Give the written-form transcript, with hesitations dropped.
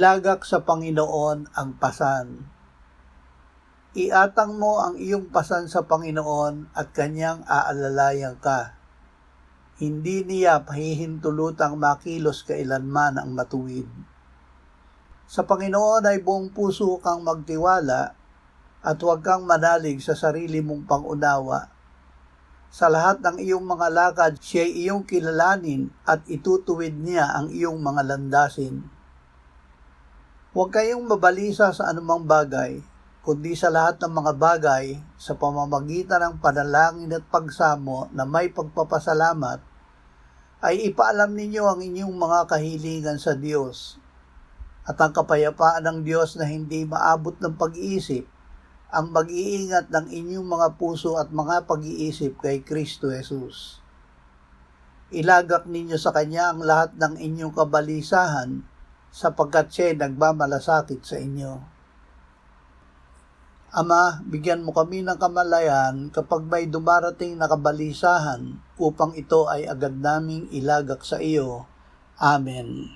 Ilagak sa Panginoon ang pasan. Iatang mo ang iyong pasan sa Panginoon at kanyang aalalayan ka. Hindi niya pahihintulutang makilos kailanman ang matuwid. Sa Panginoon ay buong puso kang magtiwala at huwag kang manalig sa sarili mong pangunawa. Sa lahat ng iyong mga lakad, siya'y iyong kilalanin at itutuwid niya ang iyong mga landasin. Huwag kayong mabalisa sa anumang bagay, kundi sa lahat ng mga bagay, sa pamamagitan ng panalangin at pagsamo na may pagpapasalamat, ay ipaalam ninyo ang inyong mga kahilingan sa Diyos. At ang kapayapaan ng Diyos na hindi maabot ng pag-iisip, ang mag-iingat ng inyong mga puso at mga pag-iisip kay Kristo Jesus. Ilagak ninyo sa Kanya ang lahat ng inyong kabalisahan, sapagkat siya'y nagmamalasakit sa inyo. Ama, bigyan mo kami ng kamalayan kapag may dumarating na kabalisahan upang ito ay agad naming ilagak sa iyo. Amen.